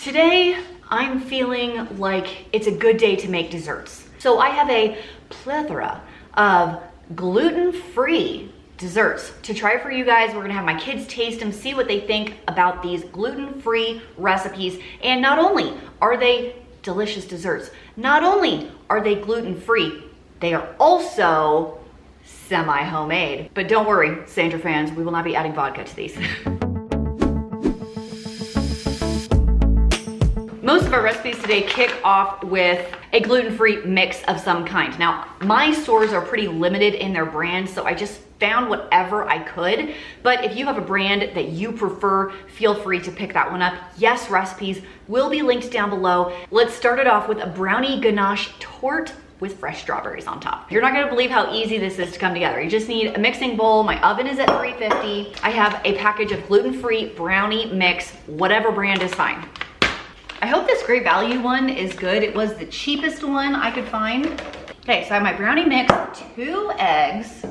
Today, I'm feeling like it's a good day to make desserts. So I have a plethora of gluten-free desserts to try for you guys. We're gonna have my kids taste them, see what they think about these gluten-free recipes. And not only are they delicious desserts, not only are they gluten-free, they are also semi-homemade. But don't worry, Sandra fans, we will not be adding vodka to these. Most of our recipes today kick off with a gluten-free mix of some kind. Now, my stores are pretty limited in their brands, so I just found whatever I could. But if you have a brand that you prefer, feel free to pick that one up. Yes, recipes will be linked down below. Let's start it off with a brownie ganache torte with fresh strawberries on top. You're not gonna believe how easy this is to come together. You just need a mixing bowl. My oven is at 350. I have a package of gluten-free brownie mix, whatever brand is fine. I hope this Great Value one is good. It was the cheapest one I could find. Okay, so I have my brownie mix, 2 eggs,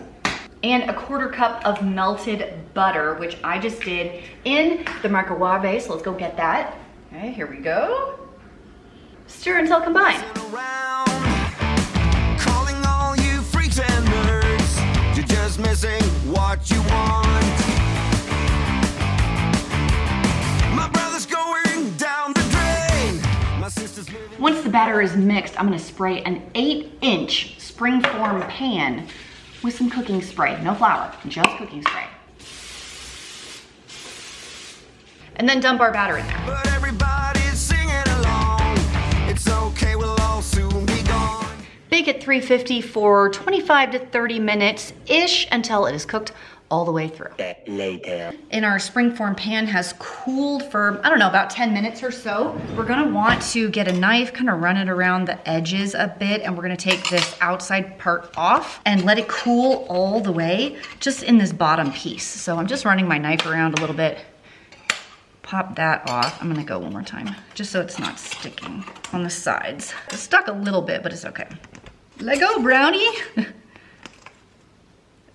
and a 1/4 cup of melted butter, which I just did in the microwave. So let's go get that. Okay, here we go. Stir until combined. Calling all you freaks and nerds, you're just missing what you want. My brother's going down the drain. My sister's moving. Once the batter is mixed, I'm gonna spray an 8-inch springform pan with some cooking spray. No flour, just cooking spray. And then dump our batter in there. But everybody's singing along. It's okay, we'll all soon be gone. Bake at 350 for 25 to 30 minutes-ish until it is cooked all the way through. Later. And our springform pan has cooled for, I don't know, about 10 minutes or so. We're gonna want to get a knife, kind of run it around the edges a bit, and we're gonna take this outside part off and let it cool all the way, just in this bottom piece. So I'm just running my knife around a little bit. Pop that off. I'm gonna go one more time, just so it's not sticking on the sides. It's stuck a little bit, but it's okay. Let go, brownie.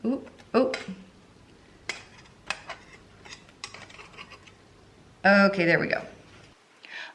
Ooh, oh. Okay, there we go.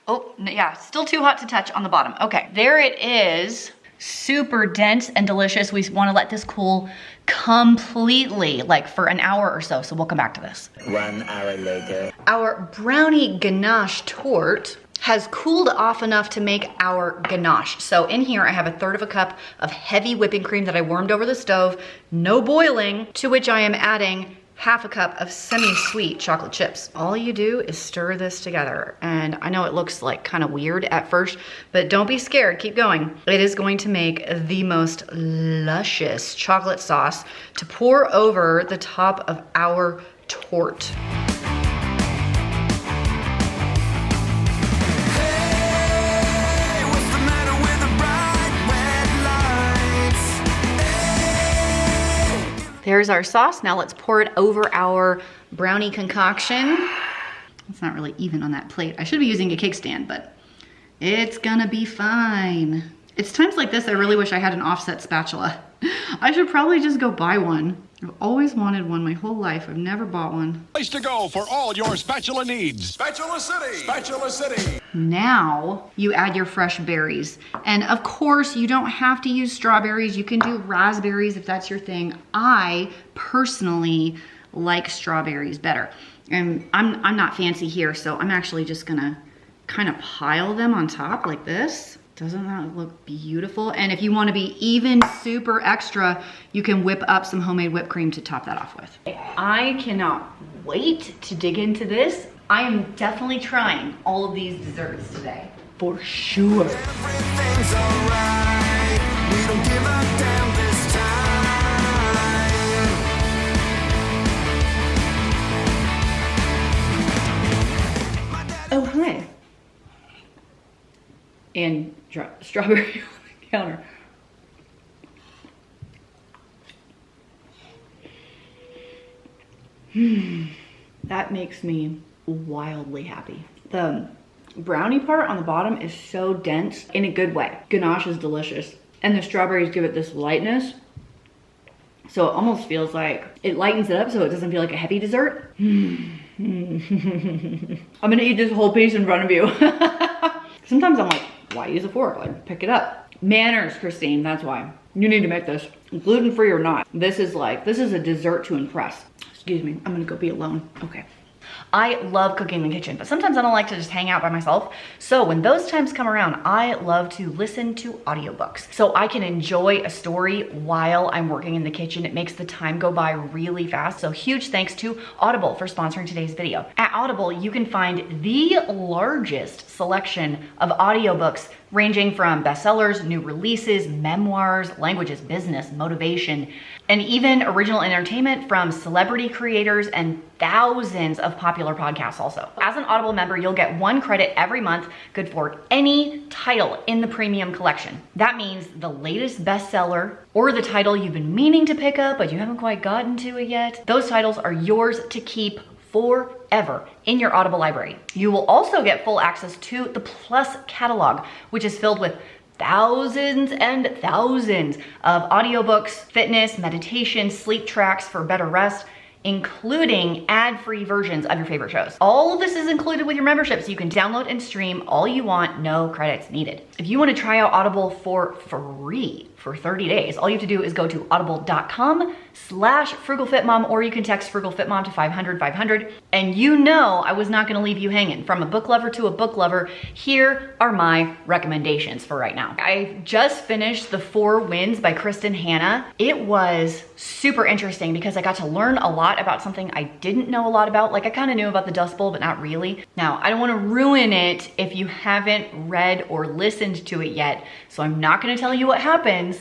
Oh, yeah, still too hot to touch on the bottom. Okay, there it is. Super dense and delicious. We want to let this cool completely, like for an hour or so. So we'll come back to this. 1 hour later. Our brownie ganache torte has cooled off enough to make our ganache. So in here, I have 1/3 cup of heavy whipping cream that I warmed over the stove, no boiling, to which I am adding 1/2 cup of semi-sweet chocolate chips. All you do is stir this together. And I know it looks like kind of weird at first, but don't be scared, keep going. It is going to make the most luscious chocolate sauce to pour over the top of our torte. Hey, what's the matter with the bright red lights? There's our sauce. Now let's pour it over our brownie concoction. It's not really even on that plate. I should be using a cake stand, but it's gonna be fine. It's times like this I really wish I had an offset spatula. I should probably just go buy one. I've always wanted one my whole life. I've never bought one. Place to go for all your spatula needs. Spatula City! Spatula City! Now you add your fresh berries. And of course, you don't have to use strawberries. You can do raspberries if that's your thing. I personally like strawberries better. And I'm not fancy here, so I'm actually just gonna kind of pile them on top like this. Doesn't that look beautiful? And if you want to be even super extra, you can whip up some homemade whipped cream to top that off with. I cannot wait to dig into this. I am definitely trying all of these desserts today, for sure. Everything's alright. We don't give a damn this time. Oh, hi. And strawberry on the counter. That makes me wildly happy. The brownie part on the bottom is so dense in a good way. Ganache is delicious. And the strawberries give it this lightness. So it almost feels like it lightens it up so it doesn't feel like a heavy dessert. I'm gonna eat this whole piece in front of you. Sometimes I'm like, why use a fork? Like, pick it up. Manners, Christine, that's why. You need to make this. Gluten-free or not, this is a dessert to impress. Excuse me, I'm gonna go be alone. Okay. I love cooking in the kitchen, but sometimes I don't like to just hang out by myself. So when those times come around, I love to listen to audiobooks. So I can enjoy a story while I'm working in the kitchen. It makes the time go by really fast. So huge thanks to Audible for sponsoring today's video. At Audible, you can find the largest selection of audiobooks ranging from bestsellers, new releases, memoirs, languages, business, motivation, and even original entertainment from celebrity creators and thousands of popular podcasts also. As an Audible member, you'll get 1 credit every month, good for any title in the premium collection. That means the latest bestseller or the title you've been meaning to pick up, but you haven't quite gotten to it yet. Those titles are yours to keep forever in your Audible library. You will also get full access to the Plus catalog, which is filled with thousands and thousands of audiobooks, fitness, meditation, sleep tracks for better rest, including ad-free versions of your favorite shows. All of this is included with your membership, so you can download and stream all you want, no credits needed. If you want to try out Audible for free for 30 days, all you have to do is go to audible.com/frugalfitmom, or you can text frugalfitmom to 500-500. And you know I was not going to leave you hanging. From a book lover to a book lover, here are my recommendations for right now. I just finished The 4 Winds by Kristin Hannah. It was super interesting because I got to learn a lot about something I didn't know a lot about. Like, I kind of knew about the Dust Bowl, but not really. Now, I don't want to ruin it if you haven't read or listened to it yet, so I'm not going to tell you what happens,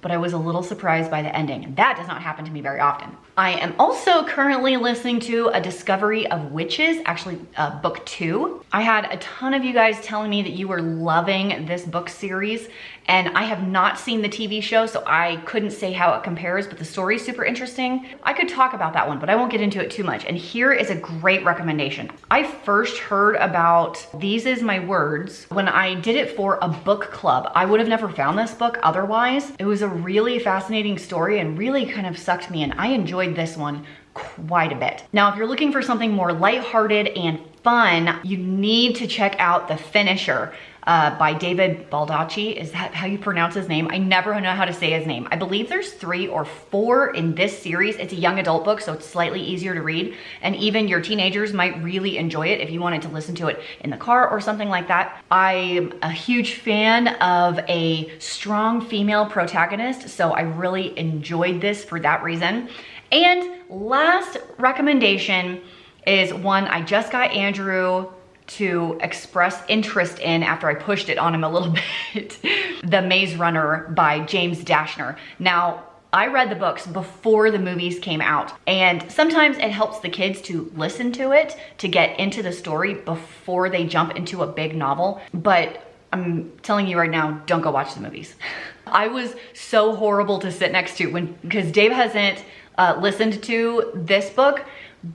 but I was a little surprised by the ending, and that does not happen to me very often. I am also currently listening to A Discovery of Witches, actually book 2. I had a ton of you guys telling me that you were loving this book series, and I have not seen the TV show, so I couldn't say how it compares, but the story's super interesting. I could talk about that one, but I won't get into it too much. And here is a great recommendation. I first heard about These Is My Words when I did it for a book club. I would have never found this book otherwise. It was a really fascinating story and really kind of sucked me in. I enjoyed this one quite a bit. Now, if you're looking for something more lighthearted and fun, you need to check out The Finisher by David Baldacchi. Is that how you pronounce his name? I never know how to say his name. I believe there's 3 or 4 in this series. It's a young adult book, so it's slightly easier to read, and even your teenagers might really enjoy it if you wanted to listen to it in the car or something like that. I'm a huge fan of a strong female protagonist, so I really enjoyed this for that reason. And last recommendation is one I just got Andrew to express interest in after I pushed it on him a little bit. The Maze Runner by James Dashner. Now, I read the books before the movies came out, and sometimes it helps the kids to listen to it to get into the story before they jump into a big novel. But I'm telling you right now, don't go watch the movies. I was so horrible to sit next to because Dave hasn't listened to this book,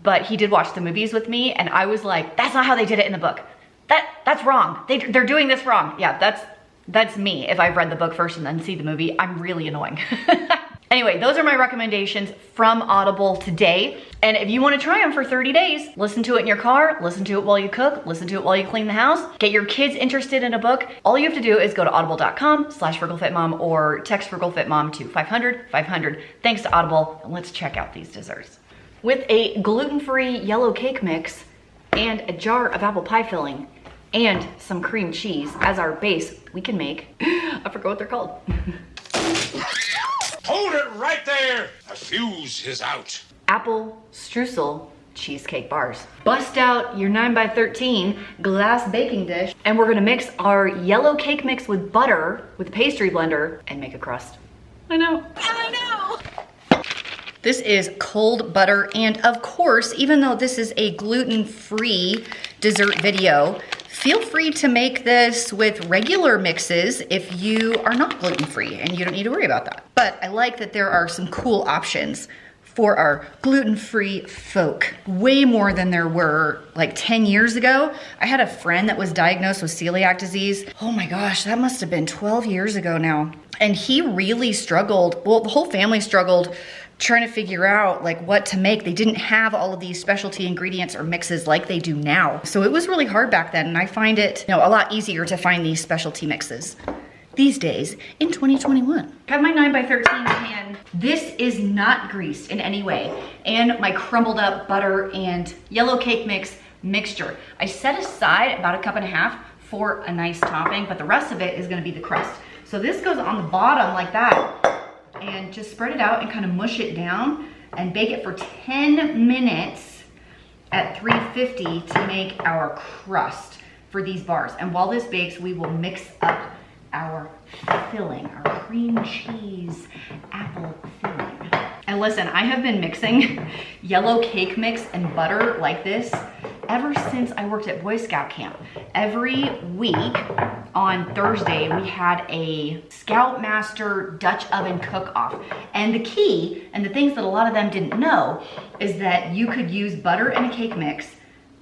but he did watch the movies with me, and I was like, that's not how they did it in the book. That's wrong. They're doing this wrong. Yeah, that's me. If I've read the book first and then see the movie, I'm really annoying. Anyway, those are my recommendations from Audible today. And if you want to try them for 30 days, listen to it in your car, listen to it while you cook, listen to it while you clean the house, get your kids interested in a book. All you have to do is go to audible.com/frugalfitmom or text frugalfitmom to 500-500. Thanks to Audible, and let's check out these desserts. With a gluten-free yellow cake mix and a jar of apple pie filling and some cream cheese as our base, we can make, I forgot what they're called. Hold it right there! The fuse is out. Apple Streusel cheesecake bars. Bust out your 9x13 glass baking dish, and we're gonna mix our yellow cake mix with butter with a pastry blender and make a crust. I know. This is cold butter, and of course, even though this is a gluten-free dessert video, feel free to make this with regular mixes if you are not gluten-free, and you don't need to worry about that. But I like that there are some cool options for our gluten-free folk. Way more than there were like 10 years ago. I had a friend that was diagnosed with celiac disease. Oh my gosh, that must have been 12 years ago now. And he really struggled, well, the whole family struggled trying to figure out like what to make. They didn't have all of these specialty ingredients or mixes like they do now. So it was really hard back then, and I find it, a lot easier to find these specialty mixes these days in 2021. I have my 9x13 pan. This is not greased in any way. And my crumbled up butter and yellow cake mix mixture. I set aside about 1.5 cups for a nice topping, but the rest of it is gonna be the crust. So this goes on the bottom like that, and just spread it out and kind of mush it down and bake it for 10 minutes at 350 to make our crust for these bars. And while this bakes, we will mix up our filling, our cream cheese apple filling. And listen, I have been mixing yellow cake mix and butter like this ever since I worked at Boy Scout camp. Every week on Thursday, we had a Scoutmaster Dutch oven cook-off. And the key, and the things that a lot of them didn't know, is that you could use butter and a cake mix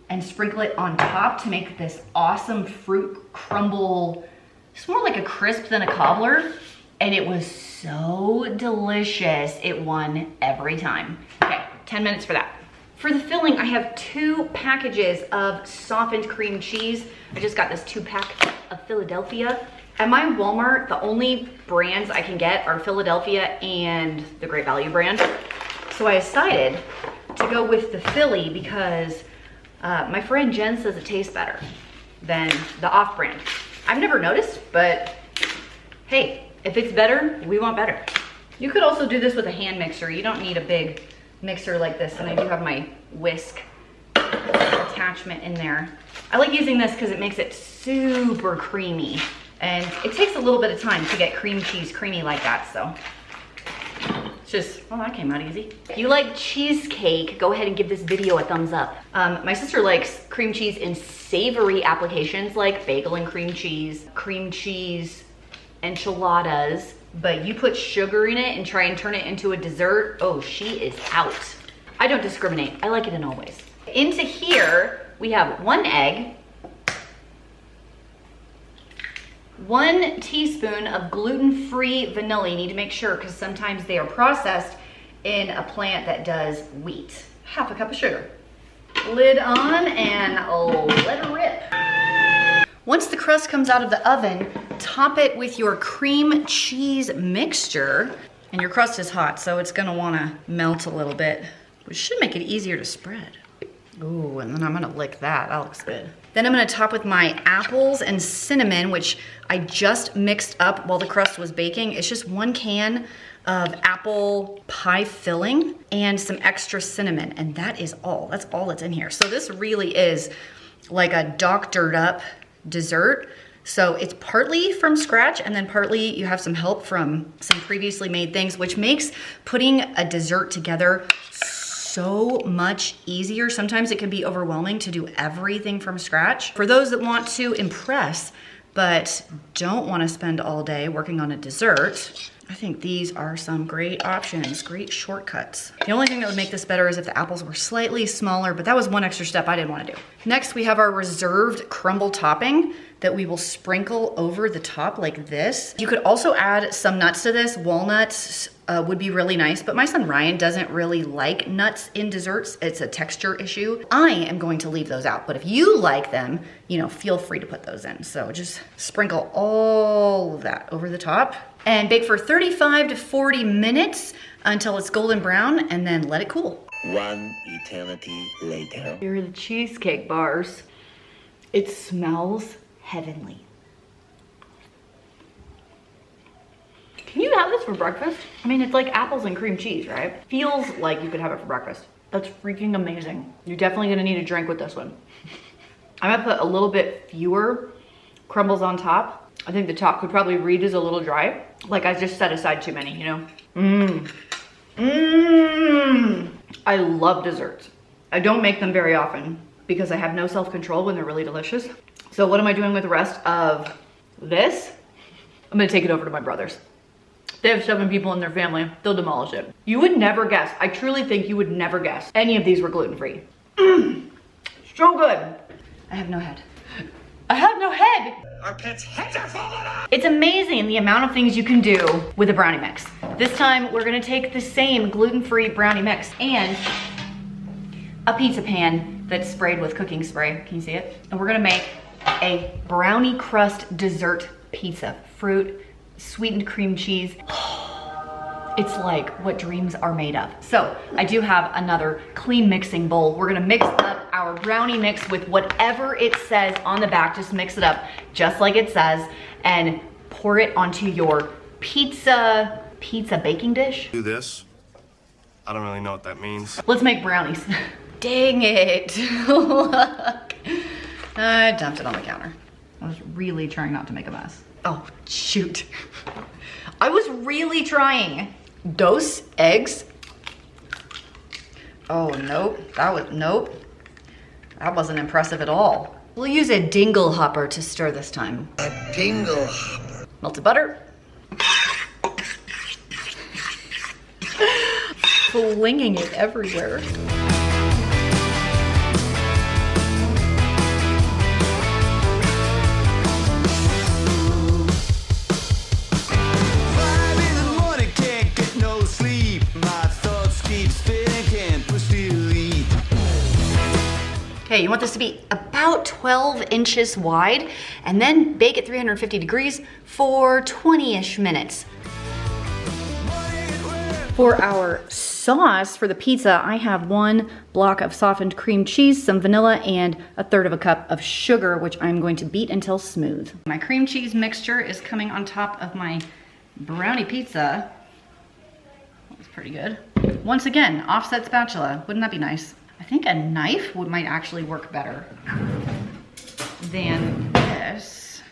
and sprinkle it on top to make this awesome fruit crumble. It's more like a crisp than a cobbler, and it was so delicious. It won every time. Okay, 10 minutes for that. For the filling, I have 2 packages of softened cream cheese. I just got this 2-pack of Philadelphia. At my Walmart, the only brands I can get are Philadelphia and the Great Value brand. So I decided to go with the Philly because my friend Jen says it tastes better than the off-brand. I've never noticed, but hey, if it's better, we want better. You could also do this with a hand mixer. You don't need a big mixer like this, and I do have my whisk attachment in there. I like using this because it makes it super creamy, and it takes a little bit of time to get cream cheese creamy like that, so it's just, well, that came out easy. If you like cheesecake, go ahead and give this video a thumbs up. My sister likes cream cheese in savory applications like bagel and cream cheese enchiladas, but you put sugar in it and try and turn it into a dessert, oh, she is out. I don't discriminate, I like it in all ways. Into here, we have 1 egg, 1 teaspoon of gluten-free vanilla. You need to make sure because sometimes they are processed in a plant that does wheat. 1/2 cup of sugar. Lid on and let her rip. Once the crust comes out of the oven, top it with your cream cheese mixture. And your crust is hot, so it's gonna wanna melt a little bit, which should make it easier to spread. Ooh, and then I'm gonna lick that, that looks good. Then I'm gonna top with my apples and cinnamon, which I just mixed up while the crust was baking. It's just 1 can of apple pie filling and some extra cinnamon, and that is all. That's all that's in here. So this really is like a doctored up dessert. So it's partly from scratch, and then partly you have some help from some previously made things, which makes putting a dessert together so much easier. Sometimes it can be overwhelming to do everything from scratch. For those that want to impress, but don't want to spend all day working on a dessert, I think these are some great options, great shortcuts. The only thing that would make this better is if the apples were slightly smaller, but that was one extra step I didn't want to do. Next, we have our reserved crumble topping that we will sprinkle over the top like this. You could also add some nuts to this. Walnuts would be really nice, but my son Ryan doesn't really like nuts in desserts. It's a texture issue. I am going to leave those out, but if you like them, feel free to put those in. So just sprinkle all of that over the top and bake for 35 to 40 minutes until it's golden brown, and then let it cool. 1 eternity later. Here are the cheesecake bars. It smells heavenly. Can you have this for breakfast? I mean, it's like apples and cream cheese, right? Feels like you could have it for breakfast. That's freaking amazing. You're definitely gonna need a drink with this one. I'm gonna put a little bit fewer crumbles on top. I think the top could probably read as a little dry. Like I just set aside too many, I love desserts. I don't make them very often because I have no self-control when they're really delicious. So what am I doing with the rest of this? I'm gonna take it over to my brother's. They have 7 people in their family. They'll demolish it. You would never guess. I truly think you would never guess any of these were gluten-free. So good. I have no head. I have no head. Our pets' heads are falling off. It's amazing the amount of things you can do with a brownie mix. This time we're gonna take the same gluten-free brownie mix and a pizza pan that's sprayed with cooking spray. Can you see it? And we're gonna make a brownie crust dessert pizza. Fruit, sweetened cream cheese. It's like what dreams are made of. So I do have another clean mixing bowl. We're gonna mix up our brownie mix with whatever it says on the back. Just mix it up just like it says and pour it onto your pizza baking dish. Do this. I don't really know what that means. Let's make brownies. Dang it. Look. I dumped it on the counter. I was really trying not to make a mess. Oh, shoot. I was really trying. Dose eggs. Oh, nope. Nope. That wasn't impressive at all. We'll use a dingle hopper to stir this time. A dingle hopper. Melted butter. Flinging it everywhere. Okay, you want this to be about 12 inches wide and then bake at 350 degrees for 20-ish minutes. For our sauce for the pizza, I have 1 block of softened cream cheese, some vanilla, and 1/3 cup of sugar, which I'm going to beat until smooth. My cream cheese mixture is coming on top of my brownie pizza. That's pretty good. Once again, offset spatula. Wouldn't that be nice? I think a knife might actually work better than this.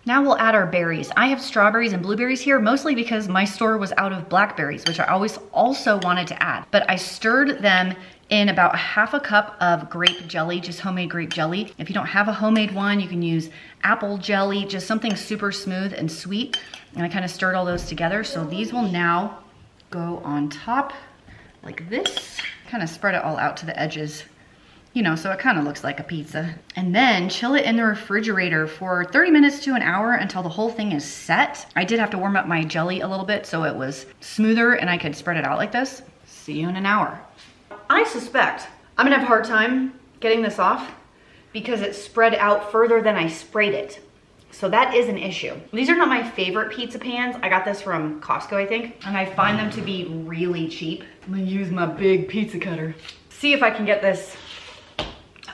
Now we'll add our berries. I have strawberries and blueberries here, mostly because my store was out of blackberries, which I always also wanted to add. But I stirred them in about 1/2 cup of grape jelly, just homemade grape jelly. If you don't have a homemade one, you can use apple jelly, just something super smooth and sweet. And I kind of stirred all those together. So these will now go on top like this. Kind of spread it all out to the edges, you know, so it kind of looks like a pizza. And then chill it in the refrigerator for 30 minutes to an hour until the whole thing is set. I did have to warm up my jelly a little bit so it was smoother and I could spread it out like this. See you in an hour. I suspect I'm gonna have a hard time getting this off because it's spread out further than I sprayed it. So that is an issue. These are not my favorite pizza pans. I got this from Costco, I think, and I find them to be really cheap. I'm gonna use my big pizza cutter. See if I can get this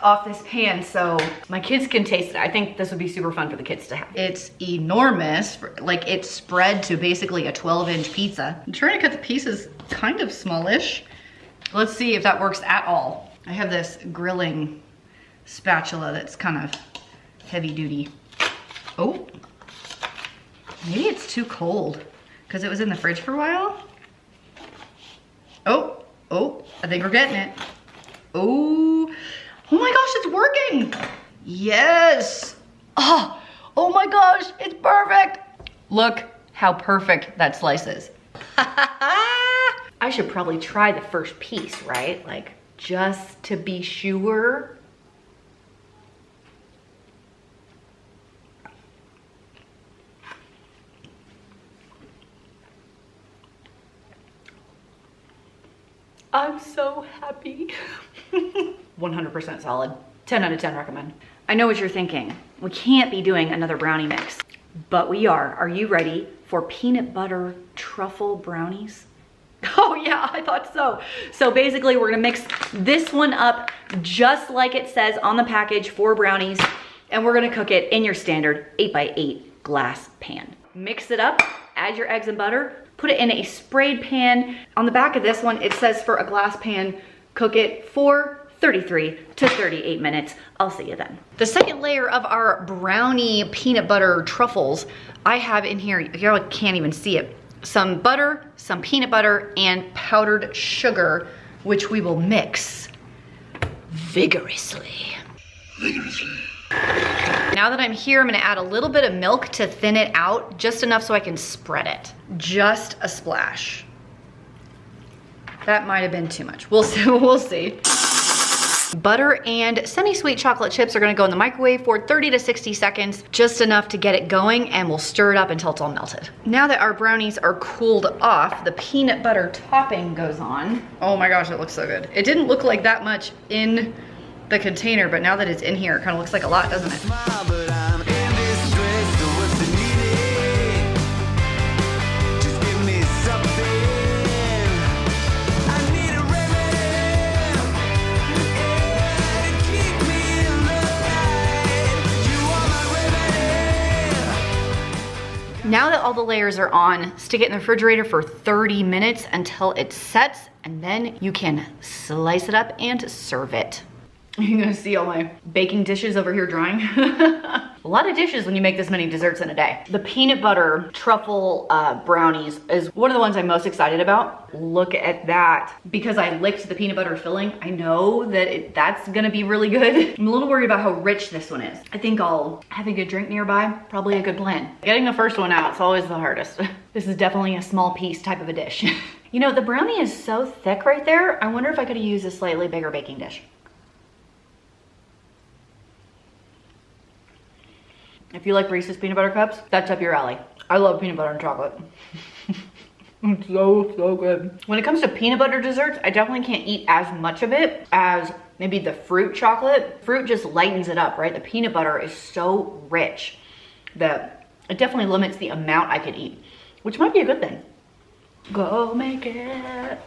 off this pan so my kids can taste it. I think this would be super fun for the kids to have. It's enormous, like it's spread to basically a 12-inch pizza. I'm trying to cut the pieces kind of smallish. Let's see if that works at all. I have this grilling spatula that's kind of heavy duty. Oh, maybe it's too cold because it was in the fridge for a while. Oh, I think we're getting it. Oh my gosh, it's working. Yes. Oh my gosh, it's perfect. Look how perfect that slice is. I should probably try the first piece, right? Like, just to be sure. I'm so happy. 100% solid. 10 out of 10 recommend. I know what you're thinking. We can't be doing another brownie mix, but we are. Are you ready for peanut butter truffle brownies? Oh yeah, I thought so. So basically we're gonna mix this one up just like it says on the package for brownies, and we're gonna cook it in your standard 8x8 glass pan. Mix it up, add your eggs and butter, put it in a sprayed pan. On the back of this one, it says for a glass pan, cook it for 33 to 38 minutes. I'll see you then. The second layer of our brownie peanut butter truffles, I have in here, you can't even see it, some butter, some peanut butter, and powdered sugar, which we will mix vigorously. Now that I'm here, I'm gonna add a little bit of milk to thin it out, just enough so I can spread it. Just a splash. That might have been too much. We'll see. Butter and semi-sweet chocolate chips are gonna go in the microwave for 30 to 60 seconds, just enough to get it going, and we'll stir it up until it's all melted. Now that our brownies are cooled off, the peanut butter topping goes on. Oh my gosh, it looks so good. It didn't look like that much in the container, but now that it's in here, it kind of looks like a lot, doesn't it? Smile, but I'm in distress, so what's the need? Just give me something. I need a remedy, yeah, to keep me in the light. You are my remedy. Now that all the layers are on, stick it in the refrigerator for 30 minutes until it sets, and then you can slice it up and serve it. You're gonna see all my baking dishes over here drying. A lot of dishes when you make this many desserts in a day. The peanut butter truffle brownies is one of the ones I'm most excited about. Look at that. Because I licked the peanut butter filling, I know that that's gonna be really good. I'm a little worried about how rich this one is. I think I'll have a good drink nearby, probably a good plan. Getting the first one out is always the hardest. This is definitely a small piece type of a dish. You know, the brownie is so thick right there, I wonder if I could use a slightly bigger baking dish. If you like Reese's peanut butter cups, that's up your alley. I love peanut butter and chocolate. It's so good. When it comes to peanut butter desserts, I definitely can't eat as much of it as maybe the fruit chocolate. Fruit just lightens it up, right? The peanut butter is so rich that it definitely limits the amount I could eat, which might be a good thing. Go make it.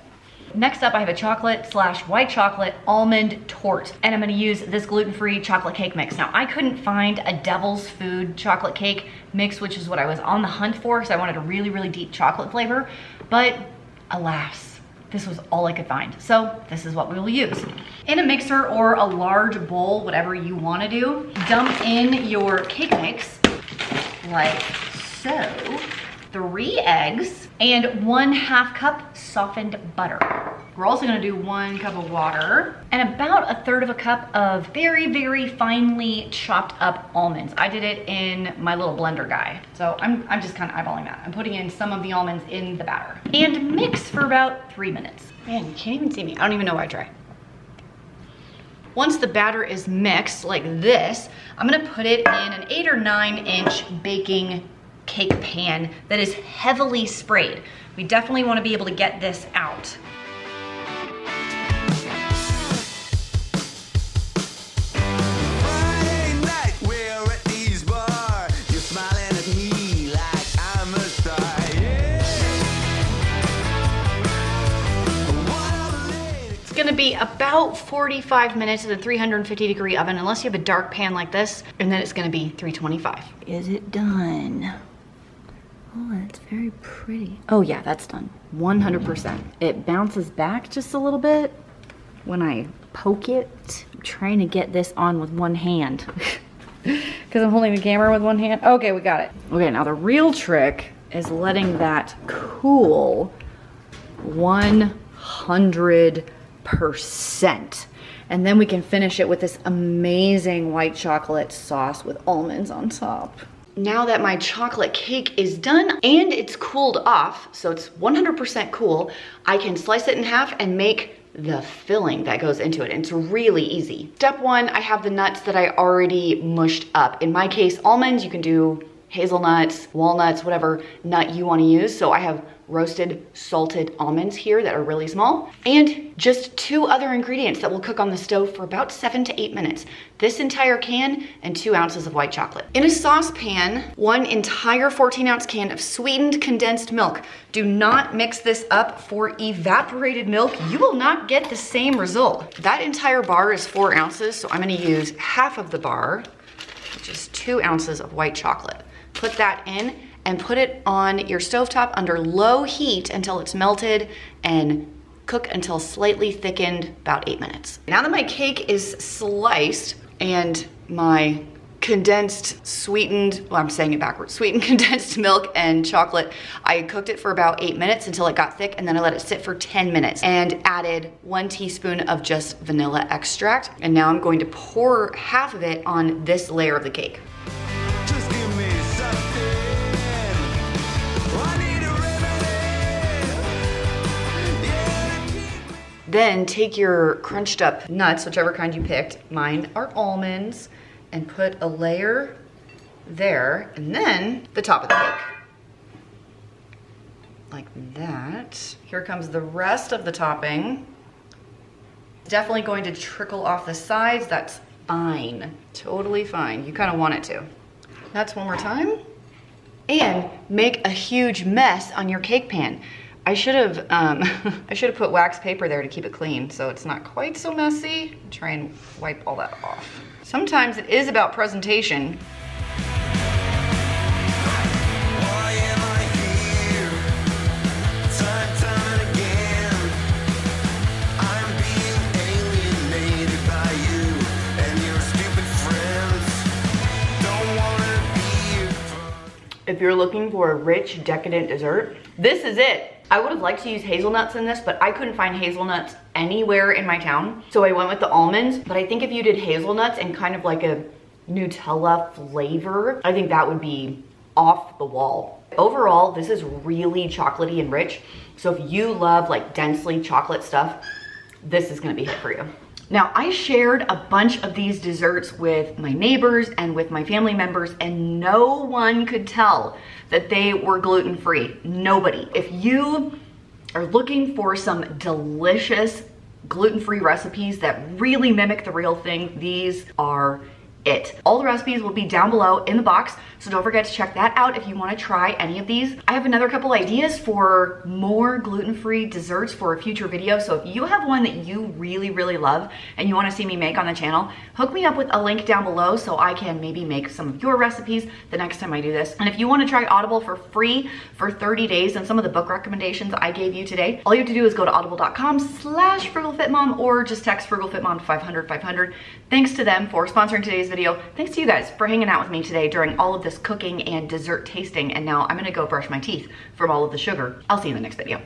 Next up, I have a chocolate/white chocolate almond torte, and I'm gonna use this gluten-free chocolate cake mix. Now, I couldn't find a Devil's Food chocolate cake mix, which is what I was on the hunt for, because I wanted a really, really deep chocolate flavor, but alas, this was all I could find. So this is what we will use. In a mixer or a large bowl, whatever you wanna do, dump in your cake mix like so. 3 eggs, and 1/2 cup softened butter. We're also gonna do 1 cup of water and about 1/3 cup of very, very finely chopped up almonds. I did it in my little blender guy. So I'm just kind of eyeballing that. I'm putting in some of the almonds in the batter. And mix for about 3 minutes. Man, you can't even see me. I don't even know why I try. Once the batter is mixed like this, I'm gonna put it in an 8 or 9 inch baking cake pan that is heavily sprayed. We definitely want to be able to get this out. Friday night, we're at E's bar. You're smiling at me like I'm a star. Yeah. It's gonna be about 45 minutes in a 350-degree oven, unless you have a dark pan like this, and then it's gonna be 325. Is it done? Oh, that's very pretty. Oh yeah, that's done. 100%. It bounces back just a little bit when I poke it. I'm trying to get this on with one hand. Because I'm holding the camera with one hand. Okay, we got it. Okay, now the real trick is letting that cool 100%. And then we can finish it with this amazing white chocolate sauce with almonds on top. Now that my chocolate cake is done and it's cooled off, so it's 100% cool, I can slice it in half and make the filling that goes into it. And it's really easy. Step 1, I have the nuts that I already mushed up. In my case, almonds. You can do hazelnuts, walnuts, whatever nut you want to use. So I have roasted salted almonds here that are really small, and just 2 other ingredients that will cook on the stove for about 7 to 8 minutes. This entire can and 2 ounces of white chocolate. In a saucepan, 1 entire 14-ounce can of sweetened condensed milk. Do not mix this up for evaporated milk. You will not get the same result. That entire bar is 4 ounces, so I'm gonna use half of the bar, which is 2 ounces of white chocolate. Put that in and put it on your stovetop under low heat until it's melted, and cook until slightly thickened, about 8 minutes. Now that my cake is sliced and my condensed sweetened, well, I'm saying it backwards, sweetened condensed milk and chocolate, I cooked it for about 8 minutes until it got thick, and then I let it sit for 10 minutes and added 1 teaspoon of just vanilla extract. And now I'm going to pour half of it on this layer of the cake. Just give me something. I need a remedy. Yeah, Then take your crunched up nuts, whichever kind you picked. Mine are almonds, and put a layer there, and then the top of the cake. Like that. Here comes the rest of the topping. Definitely going to trickle off the sides. That's fine, totally fine. You kind of want it to. That's one more time. And make a huge mess on your cake pan. I should have put wax paper there to keep it clean so it's not quite so messy. Try and wipe all that off. Sometimes it is about presentation. Why am I here? Time and again. I'm being alienated by you and your stupid friends. Don't wanna be your friend. If you're looking for a rich, decadent dessert, this is it. I would have liked to use hazelnuts in this, but I couldn't find hazelnuts anywhere in my town. So I went with the almonds, but I think if you did hazelnuts and kind of like a Nutella flavor, I think that would be off the wall. Overall, this is really chocolatey and rich. So if you love like densely chocolate stuff, this is gonna be hit for you. Now, I shared a bunch of these desserts with my neighbors and with my family members, and no one could tell that they were gluten-free. Nobody. If you are looking for some delicious gluten-free recipes that really mimic the real thing, these are it. All the recipes will be down below in the box, so don't forget to check that out if you want to try any of these. I have another couple ideas for more gluten-free desserts for a future video, so if you have one that you really, really love and you want to see me make on the channel, hook me up with a link down below so I can maybe make some of your recipes the next time I do this. And if you want to try Audible for free for 30 days and some of the book recommendations I gave you today, all you have to do is go to audible.com/frugalfitmom or just text frugalfitmom to 500-500. Thanks to them for sponsoring today's video. Thanks to you guys for hanging out with me today during all of this cooking and dessert tasting. And now I'm gonna go brush my teeth from all of the sugar. I'll see you in the next video.